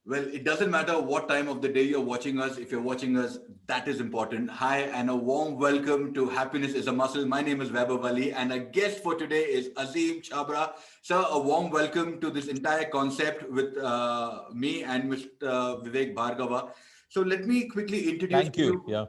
Well, it doesn't matter what time of the day you're watching us. If you're watching us, that is important. Hi, and a warm welcome to Happiness is a Muscle. My name is Vaibhav Ali, and our guest for today is Azim Chabra. Sir, a warm welcome to this entire concept with me and Mr. Vivek Bhargava. So let me quickly introduce Thank to you. you. Yeah.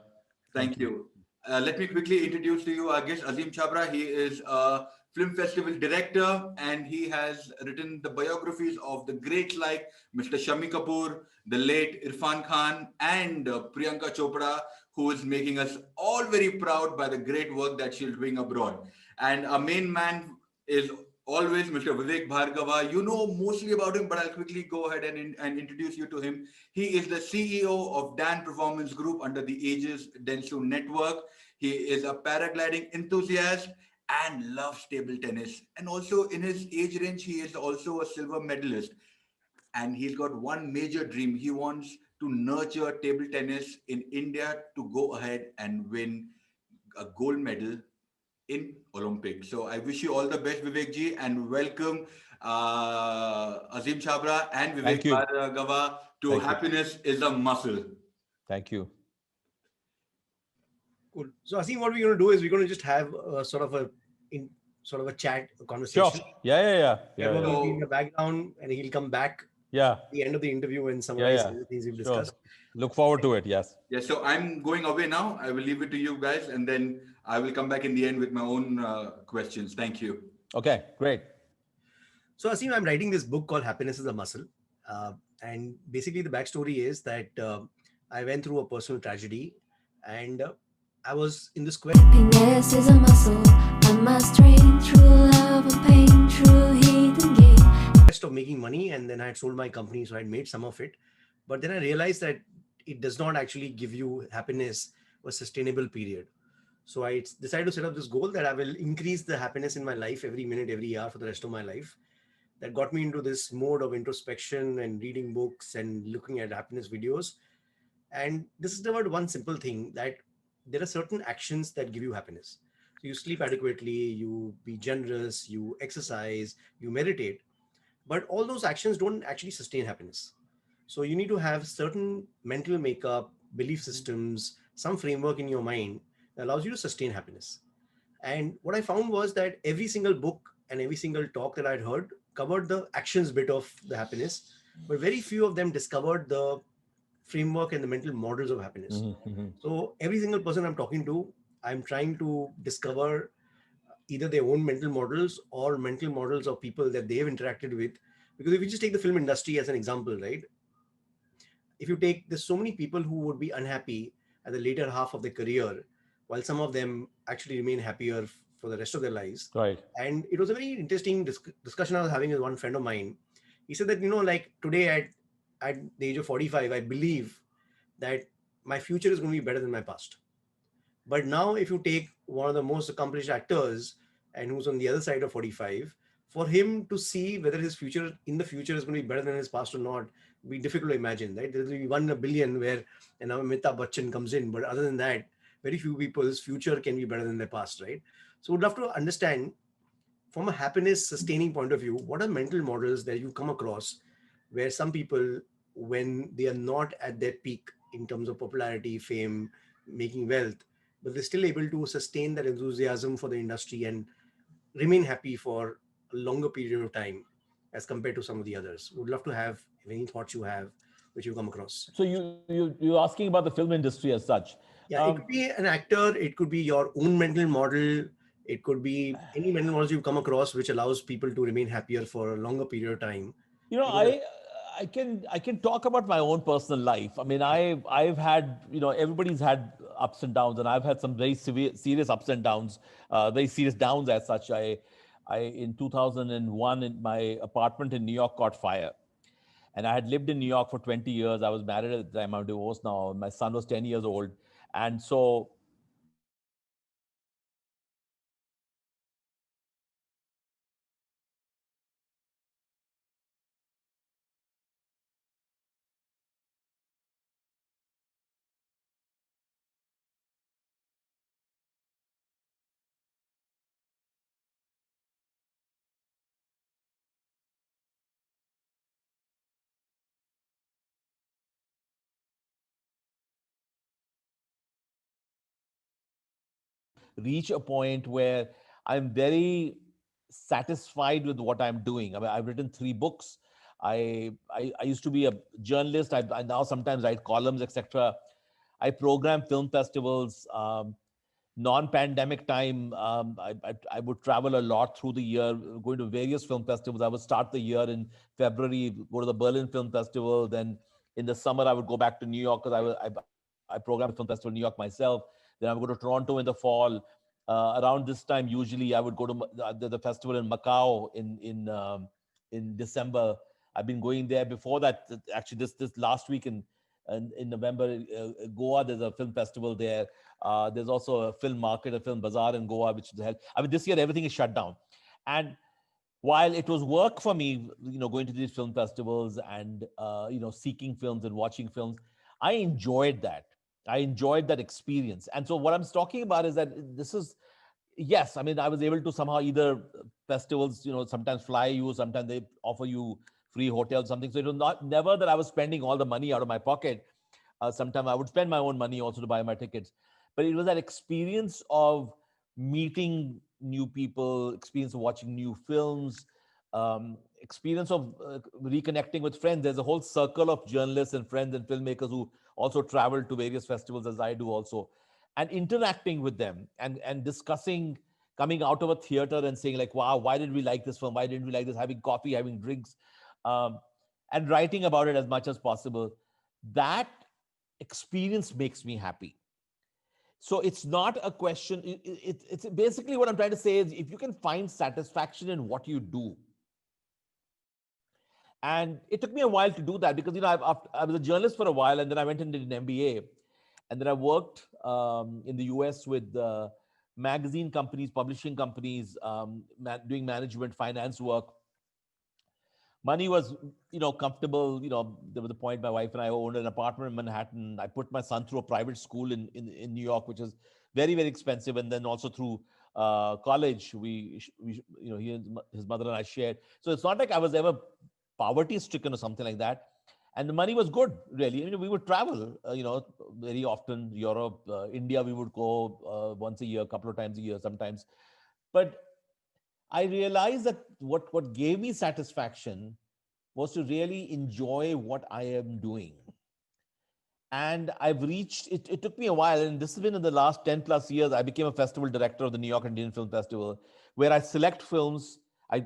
Thank Thank you. you. Let me quickly introduce to you our guest, Azim Chabra. He is a film festival director and he has written the biographies of the greats like Mr. Shami Kapoor, the late Irfan Khan, and Priyanka Chopra, who is making us all very proud by the great work that she's doing abroad. And our main man is always Mr. Vivek Bhargava. You know mostly about him, but I'll quickly go ahead and introduce you to him. He is the CEO of Dan Performance Group under the Aegis Dentsu Network. He is a paragliding enthusiast and loves table tennis. And also in his age range, he is also a silver medalist. And he's got one major dream. He wants to nurture table tennis in India to go ahead and win a gold medal in Olympics. So I wish you all the best, Vivek ji, and welcome Azim Chabra and Vivek Thank you. Bhargava to Thank you. Happiness is a Muscle. Thank you. Cool. So, Asim, what we're going to do is we're going to just have in sort of a chat, a Sure. conversation. Yeah. Trevor will be in So, the background, and he'll come back Yeah. at the end of the interview and Yeah. summarize Yeah. everything we've Sure. discussed. Look forward to it. Yes. yeah, so I'm going away now. I will leave it to you guys, and then I will come back in the end with my own questions. Thank you. Okay. Great. So, Asim, I'm writing this book called Happiness is a Muscle. And basically, the backstory is that I went through a personal tragedy, and I was in this quest. Happiness is a muscle. I must train through love and pain, through heat and gain. Of making money, and then I had sold my company, so I'd made some of it. But then I realized that it does not actually give you happiness for a sustainable period. So I decided to set up this goal that I will increase the happiness in my life every minute, every hour for the rest of my life. That got me into this mode of introspection and reading books and looking at happiness videos. And this is about one simple thing, that there are certain actions that give you happiness. So you sleep adequately, you be generous, you exercise, you meditate, but all those actions don't actually sustain happiness. So you need to have certain mental makeup, belief systems, some framework in your mind that allows you to sustain happiness. And what I found was that every single book and every single talk that I'd heard covered the actions bit of the happiness, but very few of them discovered the framework and the mental models of happiness. Mm-hmm. So every single person I'm talking to, I'm trying to discover either their own mental models or mental models of people that they have interacted with. Because if you just take the film industry as an example, right? If you take, there's so many people who would be unhappy at the later half of their career, while some of them actually remain happier for the rest of their lives. Right. And it was a very interesting discussion I was having with one friend of mine. He said that, like today at the age of 45, I believe that my future is going to be better than my past. But now, if you take one of the most accomplished actors and who's on the other side of 45, for him to see whether his future in the future is going to be better than his past or not, be difficult to imagine, right? There's be 1 in a billion where Amitabh Bachchan comes in, but other than that, very few people's future can be better than their past, right? So, we'd love to understand from a happiness sustaining point of view, what are mental models that you come across where some people, when they are not at their peak in terms of popularity, fame, making wealth, but they're still able to sustain that enthusiasm for the industry and remain happy for a longer period of time as compared to some of the others? Would love to have any thoughts you have which you come across. So you're asking about the film industry as such. Yeah, it could be an actor, it could be your own mental model, it could be any mental models you've come across which allows people to remain happier for a longer period of time. You know, Either I can talk about my own personal life. I mean, I've had, everybody's had ups and downs, and I've had some very serious ups and downs, very serious downs as such. I in 2001, in my apartment in New York caught fire, and I had lived in New York for 20 years. I was married at the time. I'm divorced now. My son was 10 years old, and so reach a point where I'm very satisfied with what I'm doing. I mean, I've written 3 books. I used to be a journalist. I now sometimes write columns, etc. I program film festivals. Non-pandemic time, I would travel a lot through the year, going to various film festivals. I would start the year in February, go to the Berlin Film Festival. Then in the summer, I would go back to New York because I program the film festival in New York myself. Then I would go to Toronto in the fall. Around this time, usually I would go to the festival in Macau in December. I've been going there before that. Actually, this last week in November, Goa, there's a film festival there. There's also a film market, a film bazaar in Goa, which is held. I mean, this year everything is shut down. And while it was work for me, going to these film festivals and seeking films and watching films, I enjoyed that. I enjoyed that experience. And so what I'm talking about is that this is, yes, I mean, I was able to somehow either festivals, sometimes fly you, sometimes they offer you free hotel, something. So it was never that I was spending all the money out of my pocket. Sometimes I would spend my own money also to buy my tickets. But it was that experience of meeting new people, experience of watching new films, experience of reconnecting with friends. There's a whole circle of journalists and friends and filmmakers who also travel to various festivals, as I do also, and interacting with them and discussing, coming out of a theater and saying like, wow, why did we like this film? Why didn't we like this? Having coffee, having drinks, and writing about it as much as possible. That experience makes me happy. So it's not a question. It's basically what I'm trying to say is if you can find satisfaction in what you do. And it took me a while to do that because, I was a journalist for a while and then I went and did an MBA. And then I worked in the US with magazine companies, publishing companies, doing management, finance work. Money was, comfortable. There was a point my wife and I owned an apartment in Manhattan. I put my son through a private school in New York, which is very, very expensive. And then also through college, he and his mother and I shared. So it's not like I was ever poverty stricken or something like that. And the money was good, really. We would travel, very often, Europe, India, we would go once a year, a couple of times a year sometimes. But I realized that what gave me satisfaction was to really enjoy what I am doing. And I've reached, it took me a while, and this has been in the last 10 plus years, I became a festival director of the New York Indian Film Festival, where I select films. I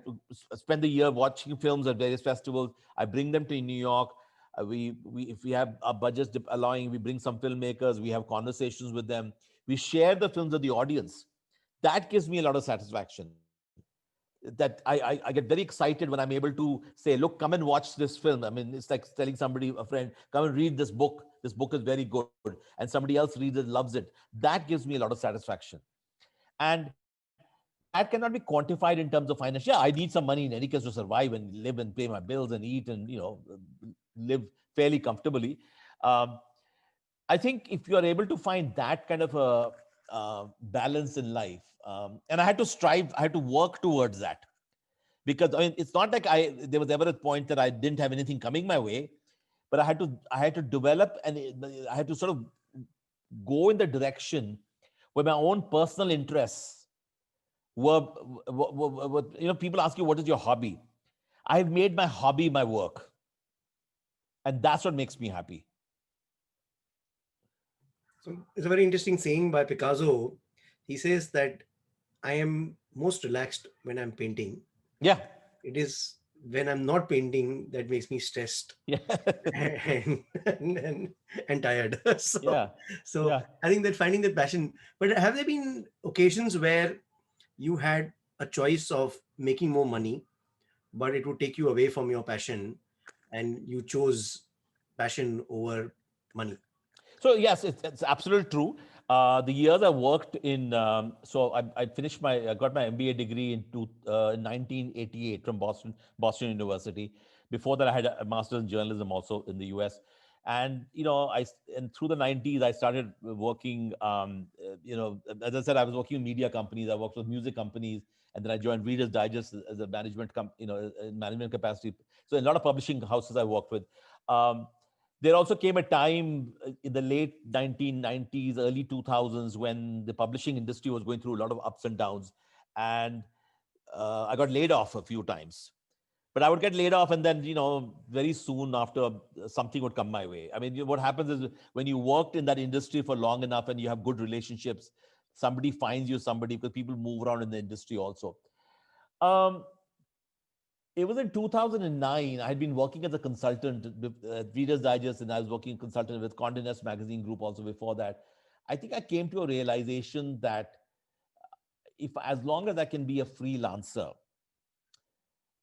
spend the year watching films at various festivals. I bring them to New York. If we have our budgets allowing, we bring some filmmakers, we have conversations with them. We share the films with the audience. That gives me a lot of satisfaction. That I get very excited when I'm able to say, look, come and watch this film. I mean, it's like telling somebody, a friend, come and read this book. This book is very good. And somebody else reads it, loves it. That gives me a lot of satisfaction. And that cannot be quantified in terms of finance. Yeah, I need some money in any case to survive and live and pay my bills and eat and, live fairly comfortably. I think if you are able to find that kind of a balance in life, and I had to work towards that, because it's not like there was ever a point that I didn't have anything coming my way, but I had to develop, and I had to sort of go in the direction where my own personal interests were people ask you, what is your hobby? I've made my hobby my work. And that's what makes me happy. So it's a very interesting saying by Picasso. He says that I am most relaxed when I'm painting. Yeah. It is when I'm not painting that makes me stressed. Yeah. and tired. So, yeah. so yeah. I think that finding that passion. But have there been occasions where you had a choice of making more money, but it would take you away from your passion, and you chose passion over money? So yes, it's absolutely true. The years I worked in, so I got my MBA degree in 1988 from Boston University. Before that, I had a master's in journalism also in the US. And, and through the 90s, I started working, as I said, I was working in media companies. I worked with music companies. And then I joined Reader's Digest as a management, in management capacity. So a lot of publishing houses I worked with. there also came a time in the late 1990s, early 2000s, when the publishing industry was going through a lot of ups and downs. And I got laid off a few times. But I would get laid off, and then, very soon after, something would come my way. I mean, what happens is when you worked in that industry for long enough and you have good relationships, somebody finds you somebody, because people move around in the industry also. It was in 2009. I had been working as a consultant with Reader's Digest, and I was working consultant with Condé Nast Magazine Group also before that. I think I came to a realization that as long as I can be a freelancer,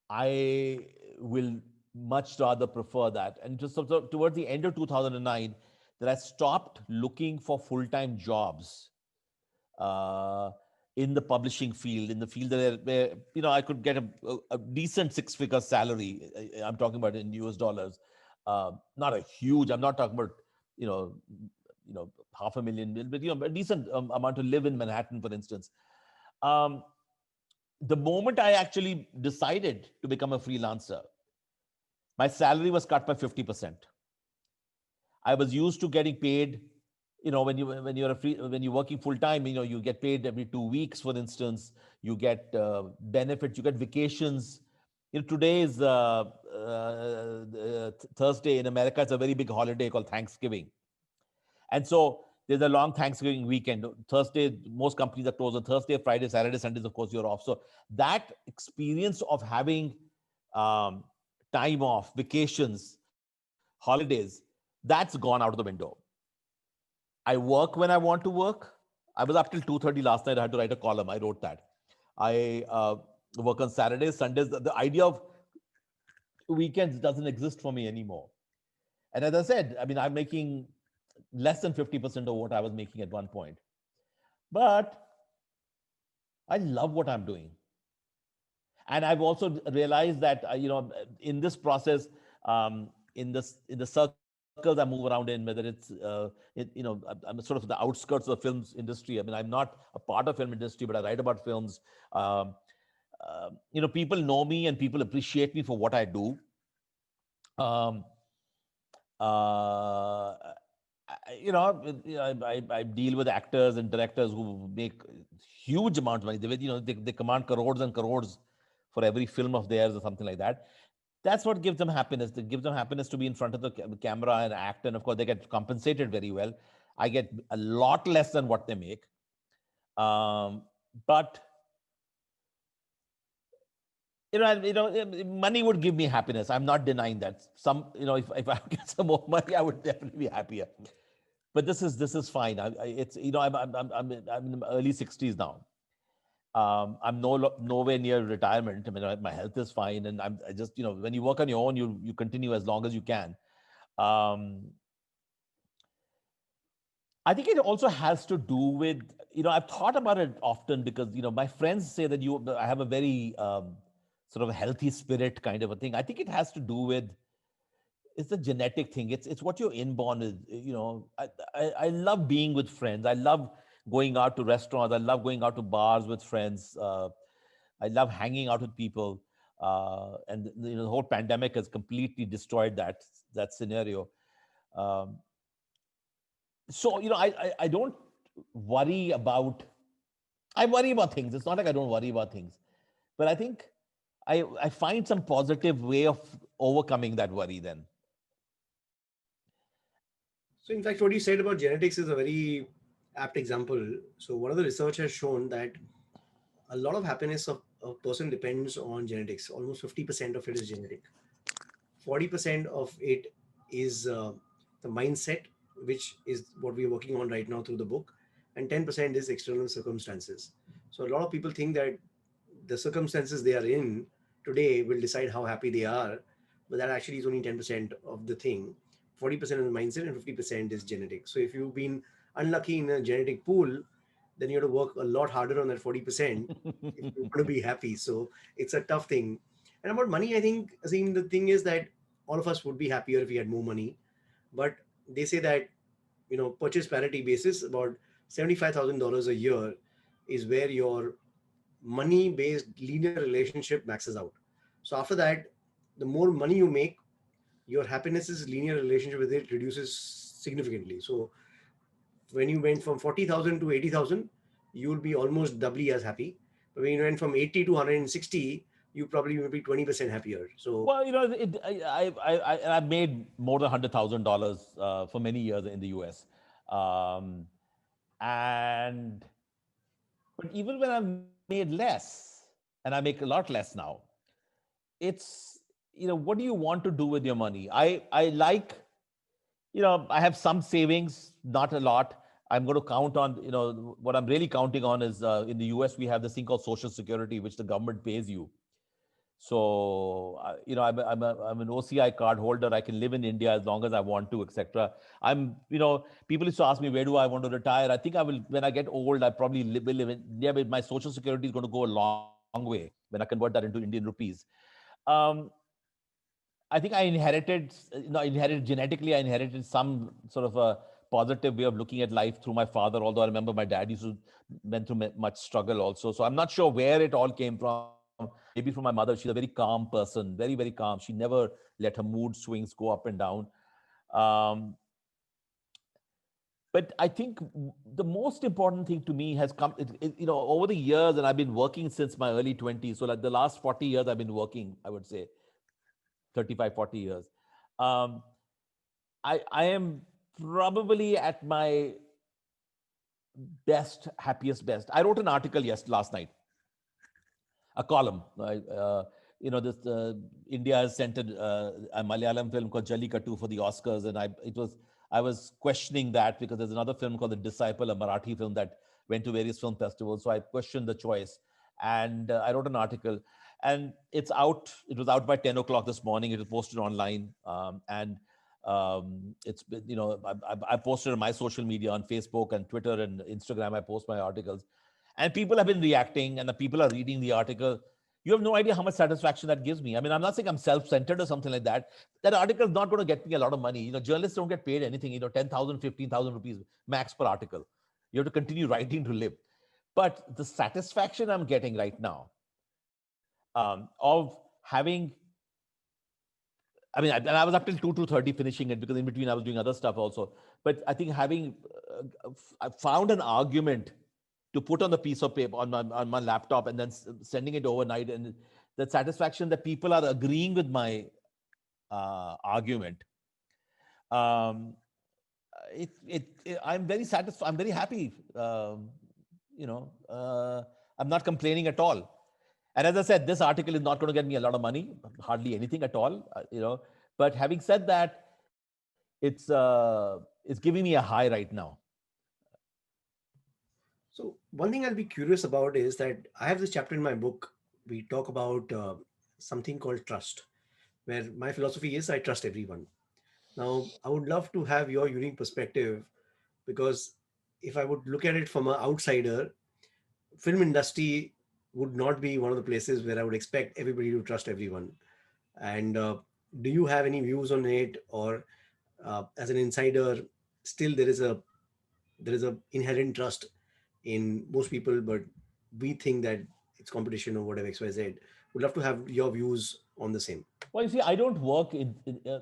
I will much rather prefer that. And just towards the end of 2009, that I stopped looking for full-time jobs in the publishing field, in the field where I could get a decent six-figure salary. I'm talking about in US dollars, not a huge. I'm not talking about $500,000, but a decent amount to live in Manhattan, for instance. The moment I actually decided to become a freelancer, my salary was cut by 50%. I was used to getting paid, when you're working full time, you get paid every 2 weeks, for instance. You get benefits, you get vacations. Today is Thursday in America. It's a very big holiday called Thanksgiving, and so there's a long Thanksgiving weekend. Thursday, most companies are closed on Thursday, Friday, Saturday, Sundays, of course, you're off. So that experience of having time off, vacations, holidays, that's gone out of the window. I work when I want to work. I was up till 2:30 last night. I had to write a column. I wrote that. I work on Saturdays, Sundays. The idea of weekends doesn't exist for me anymore. And as I said, I mean, I'm making less than 50% of what I was making at one point. But I love what I'm doing. And I've also realized that, in this process, in the circles I move around in, whether it's, I'm sort of the outskirts of the film industry. I mean, I'm not a part of film industry, but I write about films. People know me and people appreciate me for what I do. I deal with actors and directors who make huge amounts of money. They command crores and crores for every film of theirs or something like that. That's what gives them happiness. It gives them happiness to be in front of the camera and act. And of course, they get compensated very well. I get a lot less than what they make. But money would give me happiness. I'm not denying that. If I get some more money, I would definitely be happier. But this is fine. I'm in my early 60s now. I'm nowhere near retirement. I mean, my health is fine, and I just when you work on your own, you continue as long as you can. I think it also has to do with I've thought about it often because my friends say that I have a very sort of a healthy spirit kind of a thing. I think it has to do with it's a genetic thing. It's what you're inborn with. I love being with friends. I love going out to restaurants. I love going out to bars with friends. I love hanging out with people. And the whole pandemic has completely destroyed that scenario. So I don't worry about. I worry about things. It's not like I don't worry about things, but I think I find some positive way of overcoming that worry then. So in fact, what you said about genetics is a very apt example. So one of the research has shown that a lot of happiness of a person depends on genetics. Almost 50% of it is genetic. 40% of it is the mindset, which is what we're working on right now through the book. And 10% is external circumstances. So a lot of people think that the circumstances they are in today will decide how happy they are, but that actually is only 10% of the thing. 40% is mindset and 50% is genetic. So if you've been unlucky in a genetic pool, then you have to work a lot harder on that 40% if you want to be happy. So it's a tough thing. And about money, I think the thing is that all of us would be happier if we had more money. But they say that, purchase parity basis, about $75,000 a year is where your money-based linear relationship maxes out. So after that, the more money you make, your happiness's linear relationship with it reduces significantly. So when you went from 40,000 to 80,000, you'll be almost doubly as happy. But when you went from 80 to 160, you probably will be 20% happier. So Well, I've made more than $100,000 for many years in the US, um, and but even when I've made less, and I make a lot less now, it's what do you want to do with your money? I like I have some savings, not a lot. I'm going to count on what I'm really counting on is in the US we have this thing called Social Security, which the government pays you. So, I'm an OCI card holder. I can live in India as long as I want to, etc. People used to ask me, where do I want to retire? I think I will, when I get old, I probably will live in, yeah, but my social security is going to go a long way when I convert that into Indian rupees. Um, I think I inherited genetically, I inherited some sort of a positive way of looking at life through my father, although I remember my dad went through much struggle also. So I'm not sure where it all came from. Maybe from my mother. She's a very calm person, very, very calm. She never let her mood swings go up and down. Um, but I think the most important thing to me has come, over the years, and I've been working since my early 20s. So like the last 40 years, I've been working, I would say 35, 40 years. Um, I am probably at my happiest best. I wrote an article last night, a column. This India has sent a Malayalam film called Jallikattu for the Oscars, and I was questioning that because there's another film called The Disciple, a Marathi film that went to various film festivals. So I questioned the choice, and I wrote an article, and it's out. It was out by 10 o'clock this morning. It was posted online, and it's I posted on my social media on Facebook and Twitter and Instagram. I post my articles, and people have been reacting, and the people are reading the article. You have no idea how much satisfaction that gives me. I mean, I'm not saying I'm self-centered or something like that. That article is not going to get me a lot of money. Journalists don't get paid anything, 10,000, 15,000 rupees max per article. You have to continue writing to live. But the satisfaction I'm getting right now of having, and I was up till 2:30 finishing it because in between I was doing other stuff also. But I think I found an argument to put on the piece of paper on my laptop and then sending it overnight, and the satisfaction that people are agreeing with my argument. I'm very satisfied. I'm very happy. I'm not complaining at all. And as I said, this article is not going to get me a lot of money, hardly anything at all. But having said that, it's giving me a high right now. So one thing I'll be curious about is that I have this chapter in my book. We talk about something called trust, where my philosophy is I trust everyone. Now, I would love to have your unique perspective, because if I would look at it from an outsider, film industry would not be one of the places where I would expect everybody to trust everyone. And do you have any views on it, or as an insider, still there is a inherent trust in most people, but we think that it's competition or whatever XYZ. Would love to have your views on the same. Well, you see, I don't work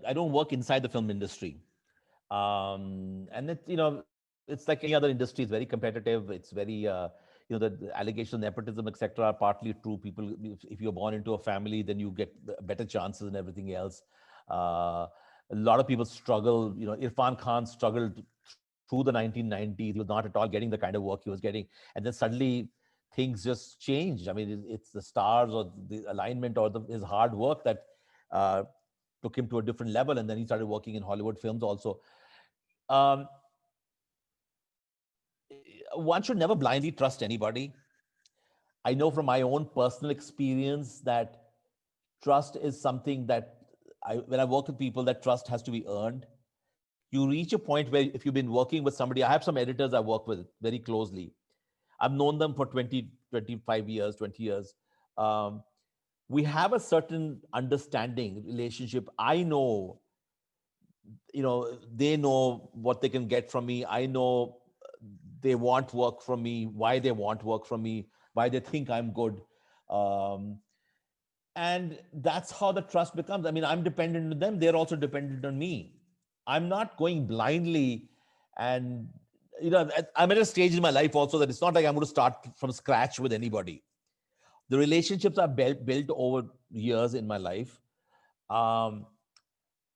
I don't work inside the film industry, and it's like any other industry. It's very competitive. It's very the allegations of nepotism, etc., are partly true. People, if you're born into a family, then you get better chances and everything else. A lot of people struggle. Irfan Khan struggled through the 1990s. He was not at all getting the kind of work he was getting, and then suddenly things just changed. I mean, it's the stars or the alignment or his hard work that took him to a different level, and then he started working in Hollywood films also. One should never blindly trust anybody. I know from my own personal experience that trust is something that when I work with people, that trust has to be earned. You reach a point where if you've been working with somebody, I have some editors I work with very closely. I've known them for 20, 25 years, 20 years. We have a certain understanding relationship. I know, they know what they can get from me. I know they want work from me, why they want work from me, why they think I'm good. And And that's how the trust becomes. I mean, I'm dependent on them, they're also dependent on me. I'm not going blindly. And I'm at a stage in my life also that it's not like I'm going to start from scratch with anybody. The relationships I've built over years in my life um,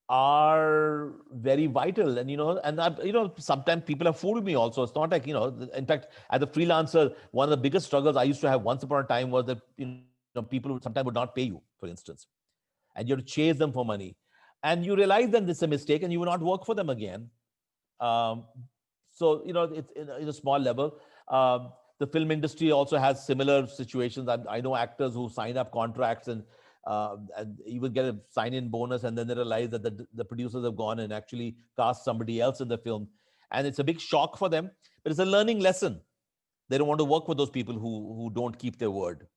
are very vital. And sometimes people have fooled me also. It's not like, in fact, as a freelancer, one of the biggest struggles I used to have once upon a time was that people sometimes would not pay you, for instance, and you have to chase them for money, and you realize that this is a mistake and you will not work for them again. um, so it's in a small level. The film industry also has similar situations. I know actors who sign up contracts and you will get a sign-in bonus, and then they realize that the producers have gone and actually cast somebody else in the film, and it's a big shock for them. But it's a learning lesson. They don't want to work with those people who don't keep their word.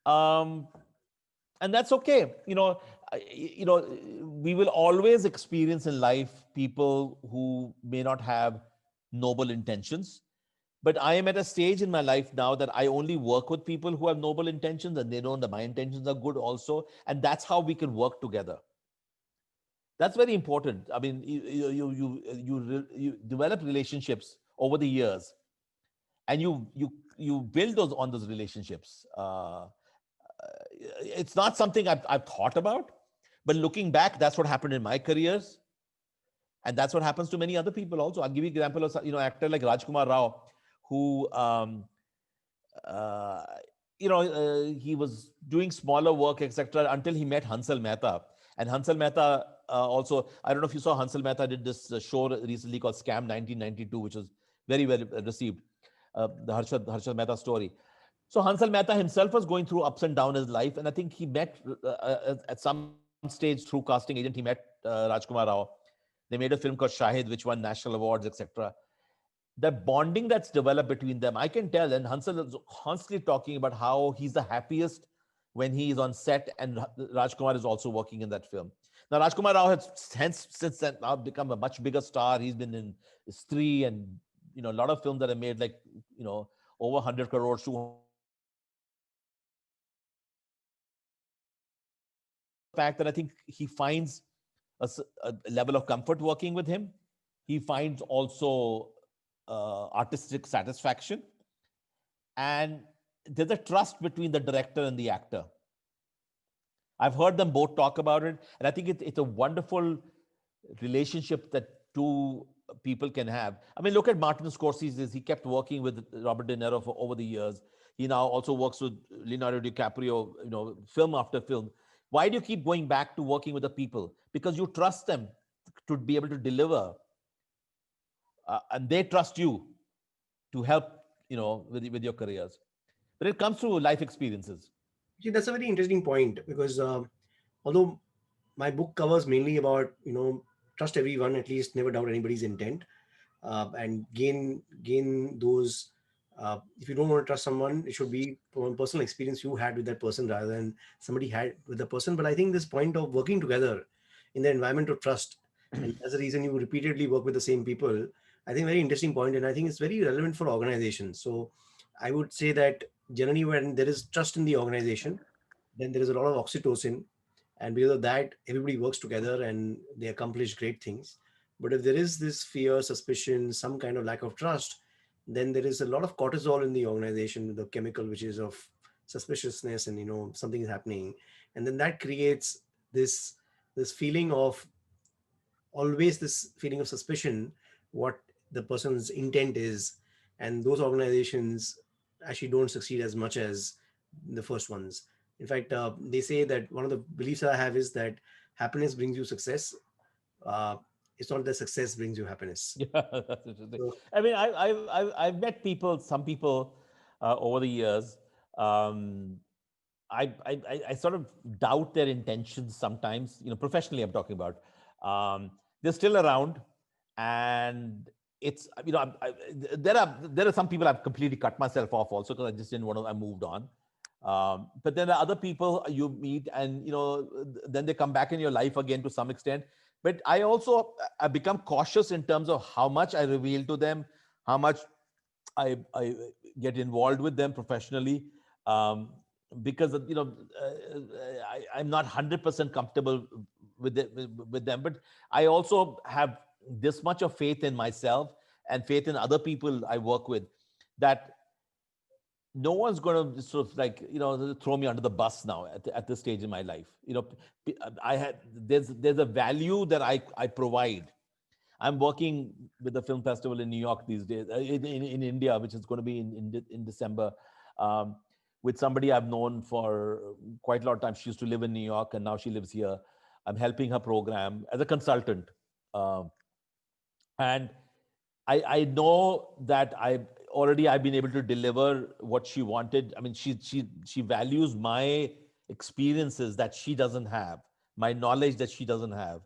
Um, and that's okay. We will always experience in life people who may not have noble intentions. But I am at a stage in my life now that I only work with people who have noble intentions, and they know that my intentions are good also. And that's how we can work together. That's very important. I mean, you develop relationships over the years, and you build on those relationships. It's not something I've thought about, but looking back, that's what happened in my careers, and that's what happens to many other people also. I'll give you an example of actor like Rajkumar Rao, who he was doing smaller work, etc., until he met Hansal Mehta. And Hansal Mehta also, I don't know if you saw, Hansal Mehta did this show recently called Scam 1992, which was very well received. The Harshad Mehta story. So Hansal Mehta himself was going through ups and downs in his life, and I think he met at some stage through casting agent. He met Rajkumar Rao. They made a film called Shahid, which won national awards, etc. The bonding that's developed between them, I can tell. And Hansal is constantly talking about how he's the happiest when he is on set, and Rajkumar is also working in that film. Now, Rajkumar Rao has since then now become a much bigger star. He's been in Stree and a lot of films that are made like over 100 crores, 200. Fact that I think he finds a level of comfort working with him. He finds also artistic satisfaction, and there's a trust between the director and the actor. I've heard them both talk about it, and I think it's a wonderful relationship that two people can have. I mean, look at Martin Scorsese. He kept working with Robert De Niro for over the years. He now also works with Leonardo DiCaprio, film after film. Why do you keep going back to working with the people? Because you trust them to be able to deliver, and they trust you to help, with your careers. But it comes through life experiences. See, that's a very interesting point, because although my book covers mainly about trust everyone, at least never doubt anybody's intent, and gain those. If you don't want to trust someone, it should be from a personal experience you had with that person rather than somebody had with the person. But I think this point of working together in the environment of trust, and as a reason you repeatedly work with the same people, I think very interesting point, and I think it's very relevant for organizations. So I would say that generally when there is trust in the organization, then there is a lot of oxytocin, and because of that, everybody works together and they accomplish great things. But if there is this fear, suspicion, some kind of lack of trust, then there is a lot of cortisol in the organization, the chemical which is of suspiciousness, and something is happening, and then that creates this feeling of always this feeling of suspicion, what the person's intent is, and those organizations actually don't succeed as much as the first ones. In fact, they say that one of the beliefs I have is that happiness brings you success. It's not that success brings you happiness. Yeah, that's interesting. So, I mean, I've met some people over the years. I sort of doubt their intentions sometimes. Professionally, I'm talking about. They're still around, and it's there are some people I've completely cut myself off also because I just didn't want to. I moved on. But then there are other people you meet, and then they come back in your life again to some extent. But I become cautious in terms of how much I reveal to them, how much I get involved with them professionally. because I'm not 100% comfortable with them, but I also have this much of faith in myself and faith in other people I work with, that no one's going to sort of like throw me under the bus now at this stage in my life. I had there's a value that I provide. I'm working with the film festival in New York these days, in India, which is going to be in December, um, with somebody I've known for quite a lot of time. She used to live in New York and now she lives here. I'm helping her program as a consultant. Um, and I know that I've been able to deliver what she wanted. I mean, she values my experiences that she doesn't have, my knowledge that she doesn't have.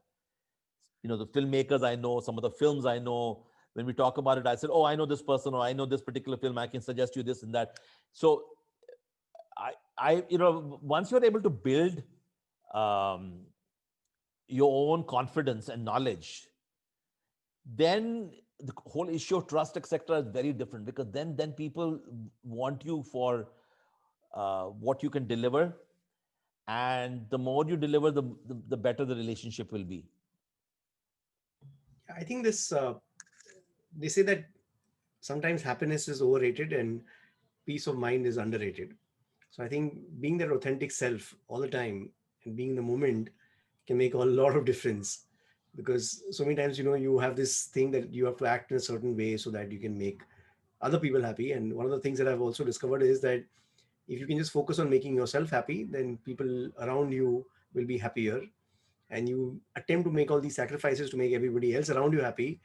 The filmmakers I know, some of the films I know, when we talk about it, I said, oh, I know this person, or I know this particular film, I can suggest you this and that. So once you're able to build um, your own confidence and knowledge, then the whole issue of trust, etc., is very different, because then people want you for what you can deliver, and the more you deliver, the better the relationship will be. I think this, they say that sometimes happiness is overrated and peace of mind is underrated. So I think being that authentic self all the time and being in the moment can make a lot of difference, because so many times, you have this thing that you have to act in a certain way so that you can make other people happy. And one of the things that I've also discovered is that if you can just focus on making yourself happy, then people around you will be happier. And you attempt to make all these sacrifices to make everybody else around you happy,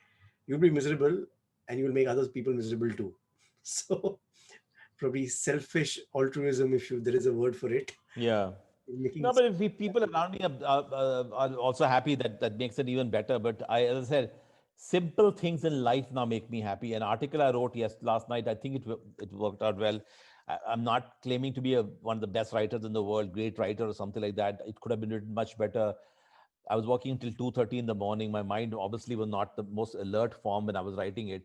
you'll be miserable and you'll make other people miserable too. So probably selfish altruism, if there is a word for it. Yeah. Making No, but if people around me are also happy, that makes it even better. But as I said, simple things in life now make me happy. An article I wrote last night, I think it worked out well. I'm not claiming to be one of the best writers in the world, great writer or something like that. It could have been written much better. I was working until 2:30 in the morning. My mind obviously was not the most alert form when I was writing it.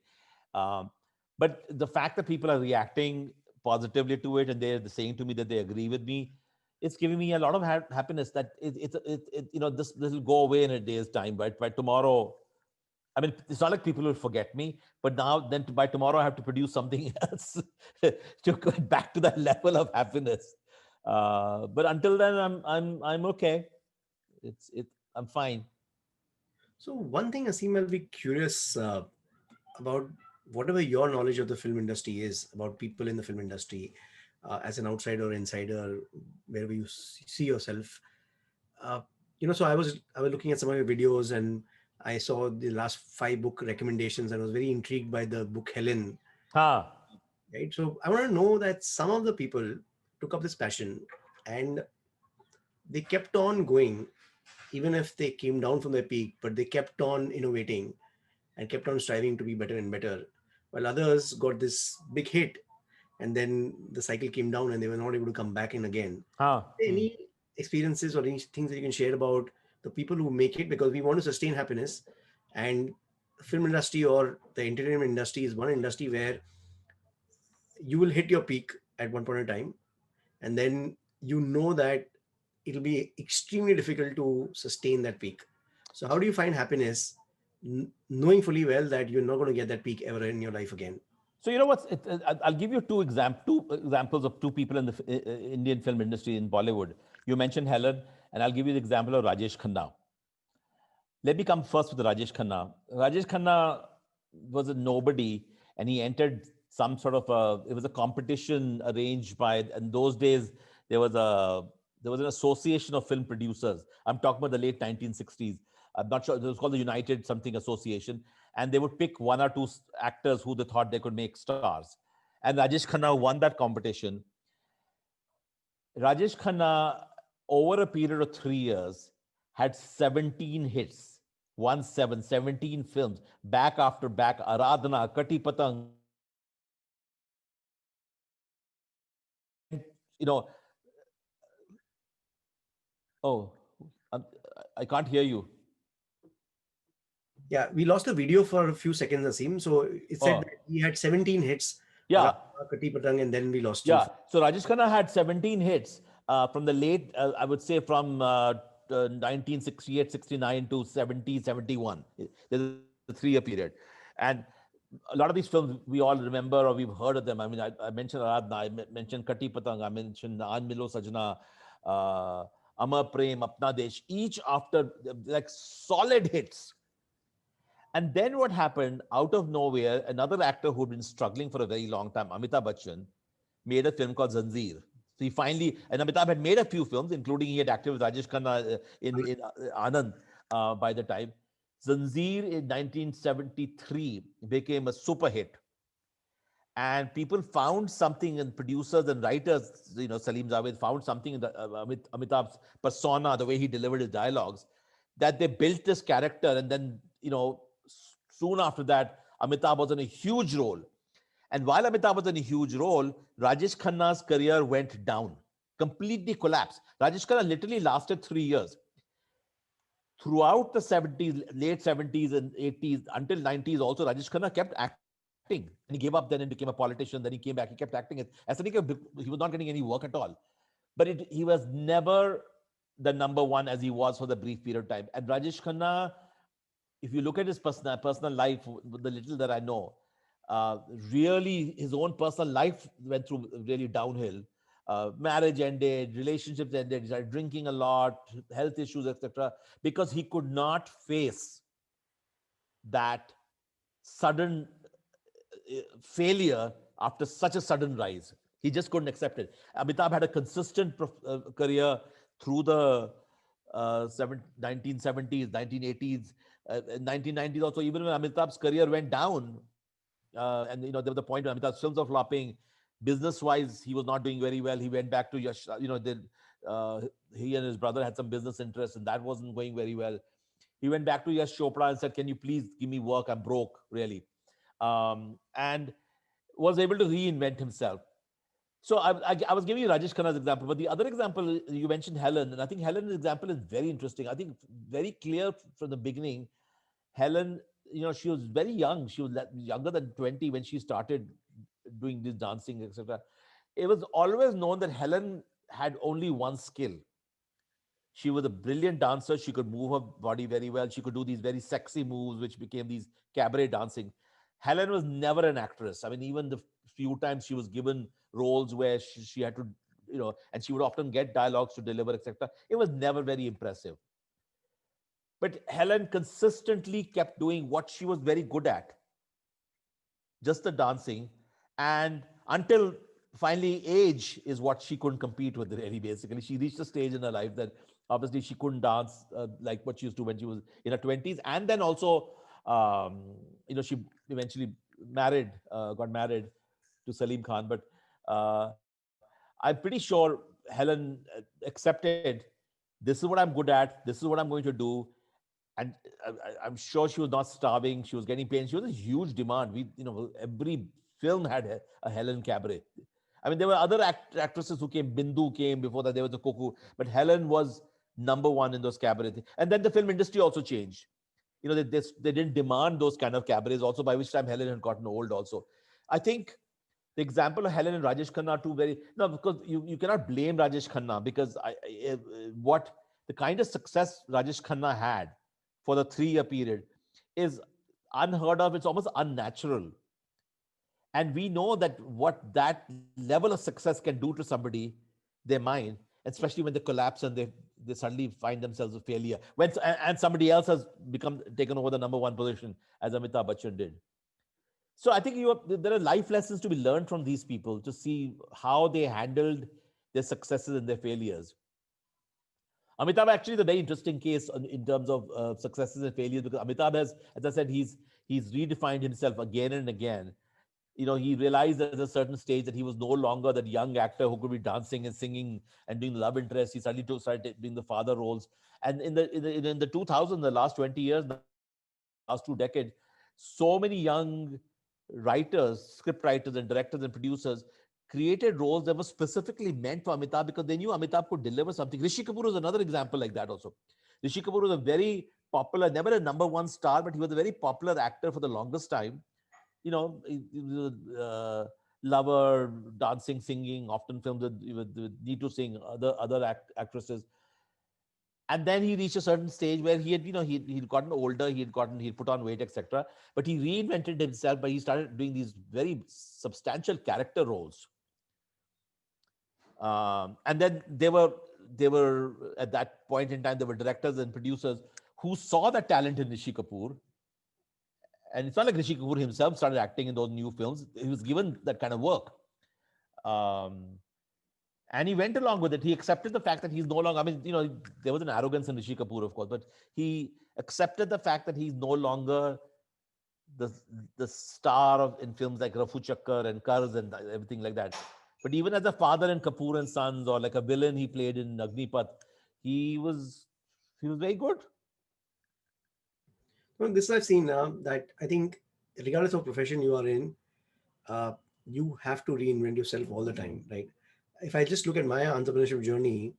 Um, but the fact that people are reacting positively to it, and they're saying to me that they agree with me, it's giving me a lot of happiness, that this will go away in a day's time. But by tomorrow, I mean, it's not like people will forget me, but by tomorrow I have to produce something else to go back to that level of happiness. But until then, I'm okay. I'm fine. So one thing, Asim, I'll be curious about whatever your knowledge of the film industry is, about people in the film industry, as an outsider or insider, wherever you see yourself. Uh, so I was looking at some of your videos and I saw the last 5 book recommendations and I was very intrigued by the book Helen. Huh. Right. So I want to know that some of the people took up this passion and they kept on going, even if they came down from their peak, but they kept on innovating and kept on striving to be better and better, while others got this big hit and then the cycle came down and they were not able to come back in again. Huh. Any experiences or any things that you can share about the people who make it? Because we want to sustain happiness, and the film industry or the entertainment industry is one industry where you will hit your peak at one point in time, and then that it'll be extremely difficult to sustain that peak. So how do you find happiness knowing fully well that you're not going to get that peak ever in your life again? So I'll give you two examples of two people in the Indian film industry in Bollywood. You mentioned Helen, and I'll give you the example of Rajesh Khanna. Let me come first with Rajesh Khanna. Rajesh Khanna was a nobody, and he entered some sort of it was a competition arranged by, in those days, there was an association of film producers. I'm talking about the late 1960s. I'm not sure, it was called the United something Association. And they would pick one or two actors who they thought they could make stars. And Rajesh Khanna won that competition. Rajesh Khanna, over a period of 3 years, had 17 hits. 17 films, back after back. Aradhana, Kati Patang. Oh, I can't hear you. Yeah, we lost the video for a few seconds, Asim. So it said that he had 17 hits. Yeah. Katti Patang, and then we lost Yeah. you. So Rajesh Khanna had 17 hits from the late, I would say from 1968, 69 to 70, 71. There's a 3-year period. And a lot of these films we all remember or we've heard of them. I mean, I mentioned Aradhna, mentioned Katti Patang, I mentioned Aan Milo Sajna, Amar Prem, Apna Desh, each after like solid hits. And then what happened out of nowhere, another actor who'd been struggling for a very long time, Amitabh Bachchan, made a film called Zanjeer. So he finally, and Amitabh had made a few films, including he had acted with Rajesh Khanna in Anand by the time. Zanjeer in 1973 became a super hit. And people found something, and producers and writers, Salim Javed found something in Amitabh's persona, the way he delivered his dialogues, that they built this character. And then, soon after that, Amitabh was in a huge role. And while Amitabh was in a huge role, Rajesh Khanna's career went down, completely collapsed. Rajesh Khanna literally lasted 3 years. Throughout the 70s, late 70s and 80s, until 90s also, Rajesh Khanna kept acting. And he gave up then and became a politician. Then he came back, he kept acting. He was not getting any work at all. But he was never the number one as he was for the brief period of time. And Rajesh Khanna, if you look at his personal life, the little that I know, really his own personal life went through really downhill. Marriage ended, relationships ended, he started drinking a lot, health issues, etc., because he could not face that sudden failure after such a sudden rise. He just couldn't accept it. Amitabh had a consistent career through the 1970s, 1980s, 1990s also. Even when Amitabh's career went down, and there was the point when Amitabh's films were flopping, business-wise, he was not doing very well. He went back to Yash. He and his brother had some business interests, and that wasn't going very well. He went back to Yash Chopra and said, "Can you please give me work? I'm broke, really." And was able to reinvent himself. So I was giving you Rajesh Khanna's example, but the other example, you mentioned Helen, and I think Helen's example is very interesting. I think very clear from the beginning. Helen, she was very young. She was younger than 20 when she started doing this dancing, etc. It was always known that Helen had only one skill. She was a brilliant dancer. She could move her body very well. She could do these very sexy moves, which became these cabaret dancing. Helen was never an actress. I mean, even the few times she was given roles where she had to, and she would often get dialogues to deliver, etc., it was never very impressive. But Helen consistently kept doing what she was very good at, just the dancing. And until finally age is what she couldn't compete with, really, basically. She reached a stage in her life that obviously she couldn't dance like what she used to when she was in her 20s. And then also, she eventually got married to Salim Khan. But I'm pretty sure Helen accepted, this is what I'm good at, this is what I'm going to do. And I'm sure she was not starving. She was getting paid. She was a huge demand. Every film had a Helen cabaret. I mean, there were other actresses who came. Bindu came before that. There was a Coco, but Helen was number one in those cabarets. And then the film industry also changed. They didn't demand those kind of cabarets. Also, by which time Helen had gotten old. Also, I think the example of Helen and Rajesh Khanna are two because you cannot blame Rajesh Khanna, because what the kind of success Rajesh Khanna had for the 3-year period is unheard of. It's almost unnatural. And we know that what that level of success can do to somebody, their mind, especially when they collapse and they suddenly find themselves a failure. And somebody else has taken over the number one position, as Amitabh Bachchan did. So I think there are life lessons to be learned from these people, to see how they handled their successes and their failures. Amitabh actually is a very interesting case in terms of successes and failures, because Amitabh has, as I said, he's redefined himself again and again. He realized at a certain stage that he was no longer that young actor who could be dancing and singing and doing love interest. He suddenly started doing the father roles. And in the 2000s, the last 20 years, last 2 decades, so many young writers, script writers and directors and producers created roles that were specifically meant for Amitabh, because they knew Amitabh could deliver something. Rishi Kapoor was another example like that also. Rishi Kapoor was a very popular, never a number one star, but he was a very popular actor for the longest time. Lover, dancing, singing, often filmed with Neetu Singh, other actresses. And then he reached a certain stage where he had, he'd gotten older, he'd put on weight, etc. But he reinvented himself, but he started doing these very substantial character roles. And then they were at that point in time, there were directors and producers who saw the talent in Rishi Kapoor. And it's not like Rishi Kapoor himself started acting in those new films. He was given that kind of work. And he went along with it. He accepted the fact that he's no longer, there was an arrogance in Rishi Kapoor, of course, but he accepted the fact that he's no longer the star in films like Rafu Chakkar and Karz and everything like that. But even as a father in Kapoor and Sons, or like a villain he played in Agnipath, he was very good. Well, this I've seen that I think regardless of profession you are in, you have to reinvent yourself all the time, right? If I just look at my entrepreneurship journey,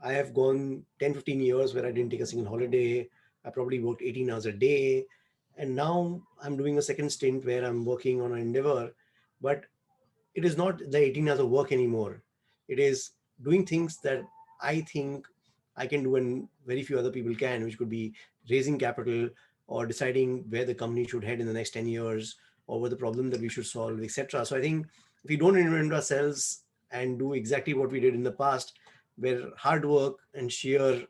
I have gone 10, 15 years where I didn't take a single holiday. I probably worked 18 hours a day. And now I'm doing a second stint where I'm working on an endeavor, but it is not the 18 hours of work anymore. It is doing things that I think I can do and very few other people can, which could be raising capital or deciding where the company should head in the next 10 years or what the problem that we should solve, etc. So I think if we don't reinvent ourselves and do exactly what we did in the past, where hard work and sheer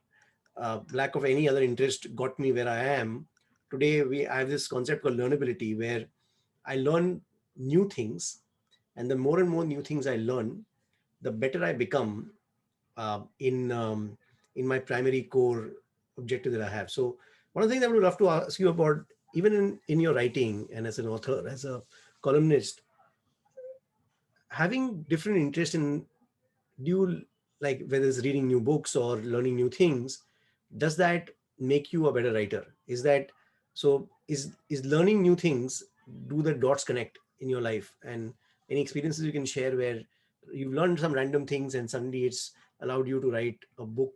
lack of any other interest got me where I am, today I have this concept called learnability, where I learn new things, and the more and more new things I learn, the better I become in my primary core objective that I have. So one of the things I would love to ask you about, even in your writing and as an author, as a columnist, having different interests in, do you like, whether it's reading new books or learning new things, does that make you a better writer? Is that so? Is learning new things, do the dots connect in your life? And any experiences you can share where you've learned some random things and suddenly it's allowed you to write a book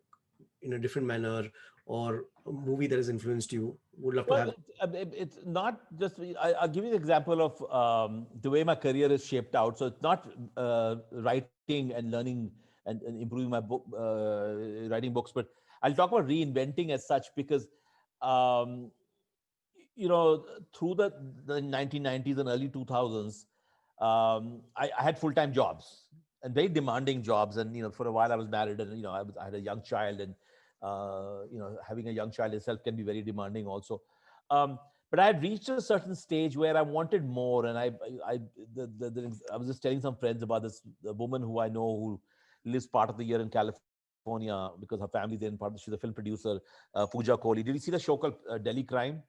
in a different manner, or a movie that has influenced you? Would love to have. It's not just, I'll give you an example of the way my career is shaped out. So it's not writing and learning and improving my book, writing books, but I'll talk about reinventing as such, because, through the 1990s and early 2000s, I had full-time jobs and very demanding jobs. And, for a while I was married, and, I had a young child, and, having a young child itself can be very demanding also. But I had reached a certain stage where I wanted more. And I was just telling some friends about this, the woman who I know who lives part of the year in California because her family's in part. She's a film producer, Pooja Kohli. Did you see the show called Delhi Crime?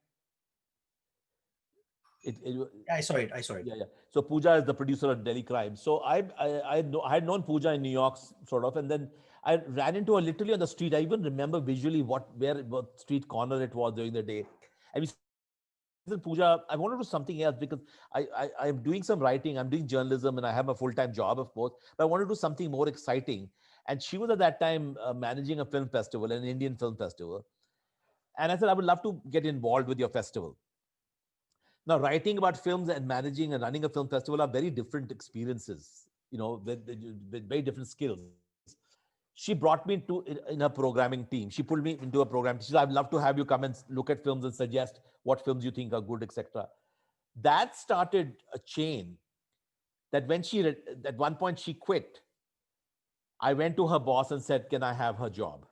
I saw it. Yeah. So Pooja is the producer of Delhi Crime. So I had known Pooja in New York, sort of, and then I ran into her literally on the street. I even remember visually what street corner it was during the day. And we said, Pooja, I want to do something else, because I'm doing some writing, I'm doing journalism, and I have a full-time job, of course, but I want to do something more exciting. And she was at that time managing a film festival, an Indian film festival. And I said, I would love to get involved with your festival. Now, writing about films and managing and running a film festival are very different experiences, with very different skills. She brought me in her programming team. She pulled me into a program. She said, I'd love to have you come and look at films and suggest what films you think are good, etc. That started a chain that when at one point she quit, I went to her boss and said, can I have her job?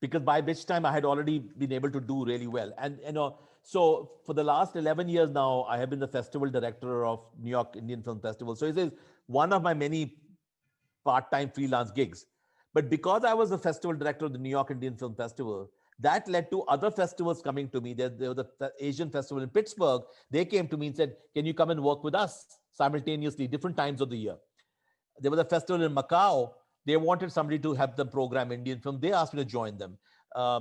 Because by which time I had already been able to do really well. And, so for the last 11 years now, I have been the festival director of New York Indian Film Festival. So it is one of my many part-time freelance gigs. But because I was the festival director of the New York Indian Film Festival, that led to other festivals coming to me. There was the Asian Festival in Pittsburgh. They came to me and said, can you come and work with us simultaneously, different times of the year? There was a festival in Macau. They wanted somebody to help them program Indian film. They asked me to join them.